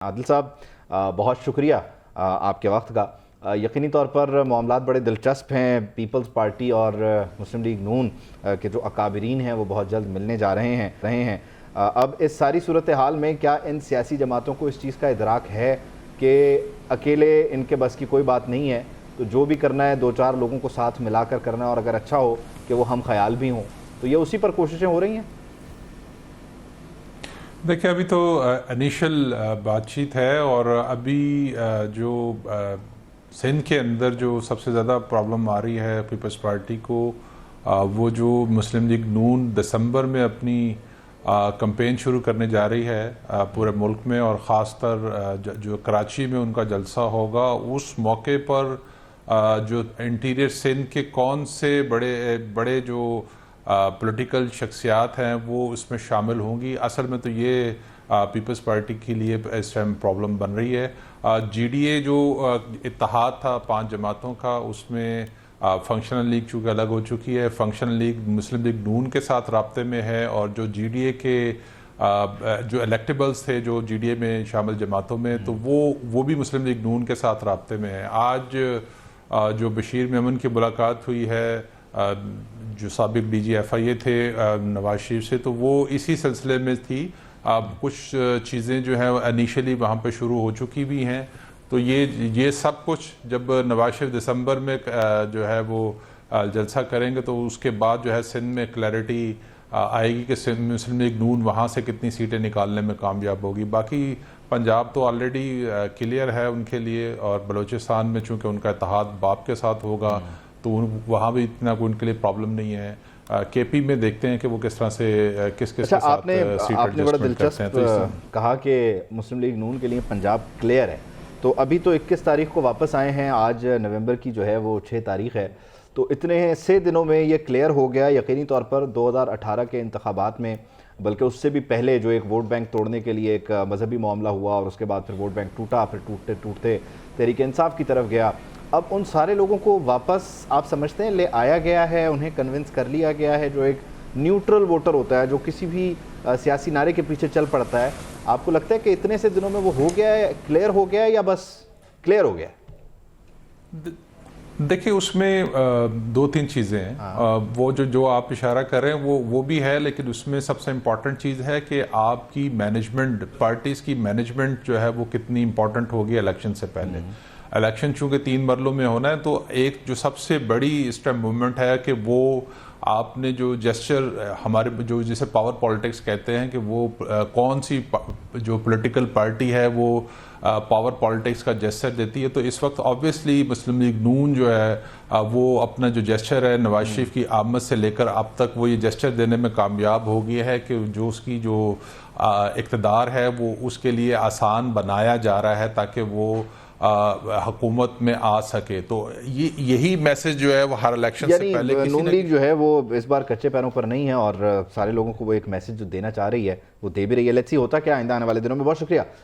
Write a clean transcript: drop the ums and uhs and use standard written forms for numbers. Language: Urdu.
عادل صاحب بہت شکریہ آپ کے وقت کا۔ یقینی طور پر معاملات بڑے دلچسپ ہیں۔ پیپلز پارٹی اور مسلم لیگ نون کے جو اکابرین ہیں وہ بہت جلد ملنے جا رہے ہیں۔ اب اس ساری صورتحال میں کیا ان سیاسی جماعتوں کو اس چیز کا ادراک ہے کہ اکیلے ان کے بس کی کوئی بات نہیں ہے، تو جو بھی کرنا ہے دو چار لوگوں کو ساتھ ملا کر کرنا ہے، اور اگر اچھا ہو کہ وہ ہم خیال بھی ہوں، تو یہ اسی پر کوششیں ہو رہی ہیں؟ دیکھیں، ابھی تو انیشل بات چیت ہے، اور ابھی جو سندھ کے اندر جو سب سے زیادہ پرابلم آ رہی ہے پیپلز پارٹی کو، وہ جو مسلم لیگ نون دسمبر میں اپنی کمپین شروع کرنے جا رہی ہے پورے ملک میں، اور خاص طر جو کراچی میں ان کا جلسہ ہوگا، اس موقع پر جو انٹیریئر سندھ کے کون سے بڑے جو پولیٹیکل شخصیات ہیں وہ اس میں شامل ہوں گی۔ اصل میں تو یہ پیپلز پارٹی کے لیے اس ٹائم پرابلم بن رہی ہے۔ جی ڈی اے جو اتحاد تھا 5 جماعتوں کا، اس میں فنکشنل لیگ چونکہ الگ ہو چکی ہے، فنکشنل لیگ مسلم لیگ نون کے ساتھ رابطے میں ہے، اور جو جی ڈی اے کے جو الیکٹیبلز تھے جو جی ڈی اے میں شامل جماعتوں میں، تو وہ بھی مسلم لیگ نون کے ساتھ رابطے میں ہے۔ آج جو بشیر میمن کی ملاقات ہوئی ہے جو سابق ڈی جی ایف آئی اے تھے نواز شریف سے، تو وہ اسی سلسلے میں تھی۔ کچھ چیزیں جو ہیں انیشلی وہاں پہ شروع ہو چکی بھی ہیں، تو یہ سب کچھ جب نواز شریف دسمبر میں جو ہے وہ جلسہ کریں گے، تو اس کے بعد جو ہے سندھ میں کلیئرٹی آئے گی کہ مسلم لیگ نون وہاں سے کتنی سیٹیں نکالنے میں کامیاب ہوگی۔ باقی پنجاب تو آلریڈی کلیئر ہے ان کے لیے، اور بلوچستان میں چونکہ ان کا اتحاد باپ کے ساتھ ہوگا تو وہاں بھی اتنا کوئی ان کے لیے پرابلم نہیں ہے۔ کے پی میں دیکھتے ہیں کہ وہ کس طرح سے کس کے ساتھ آپ نے بڑا دلچسپ کہا کہ مسلم لیگ نون کے لیے پنجاب کلیئر ہے، تو ابھی تو 21 تاریخ کو واپس آئے ہیں، آج نومبر کی جو ہے وہ 6 تاریخ ہے، تو اتنے سے دنوں میں یہ کلیئر ہو گیا یقینی طور پر 2018 کے انتخابات میں، بلکہ اس سے بھی پہلے جو ایک ووٹ بینک توڑنے کے لیے ایک مذہبی معاملہ ہوا، اور اس کے بعد پھر ووٹ بینک ٹوٹا، پھر ٹوٹتے ٹوٹتے تحریک انصاف کی طرف گیا۔ اب ان سارے لوگوں کو واپس آپ سمجھتے ہیں لے آیا گیا ہے، انہیں کنونس کر لیا گیا ہے، جو ایک نیوٹرل ووٹر ہوتا ہے جو کسی بھی سیاسی نعرے کے پیچھے چل پڑتا ہے؟ آپ کو لگتا ہے کہ اتنے سے دنوں میں وہ ہو گیا ہے، کلیئر ہو گیا ہے، یا بس کلیئر ہو گیا ہے؟ دیکھیں، اس میں 2-3 چیزیں ہیں۔ وہ جو آپ اشارہ کر رہے ہیں وہ بھی ہے، لیکن اس میں سب سے امپورٹنٹ چیز ہے کہ آپ کی مینجمنٹ، پارٹیز کی مینجمنٹ جو ہے وہ کتنی امپورٹنٹ ہوگی الیکشن سے پہلے۔ الیکشن چونکہ 3 مرحلوں میں ہونا ہے، تو ایک جو سب سے بڑی اس ٹائم موومنٹ ہے کہ وہ آپ نے جو جیسچر ہمارے جو جسے پاور پالیٹکس کہتے ہیں، کہ وہ کون سی جو پولیٹیکل پارٹی ہے وہ پاور پالیٹکس کا جیسچر دیتی ہے، تو اس وقت آبویسلی مسلم لیگ نون جو ہے وہ اپنا جو جیسچر ہے نواز شریف کی آمد سے لے کر اب تک وہ یہ جیسچر دینے میں کامیاب ہو گیا ہے کہ جو اس کی جو اقتدار ہے وہ اس کے لیے آسان بنایا جا رہا ہے تاکہ وہ حکومت میں آ سکے۔ تو یہی میسج جو ہے وہ ہر الیکشن سے پہلے نون لیگ جو ہے وہ اس بار کچے پیروں پر نہیں ہے، اور سارے لوگوں کو وہ ایک میسج جو دینا چاہ رہی ہے وہ دے بھی رہی ہے۔ لیٹس سی ہوتا کیا آئندہ آنے والے دنوں میں۔ بہت شکریہ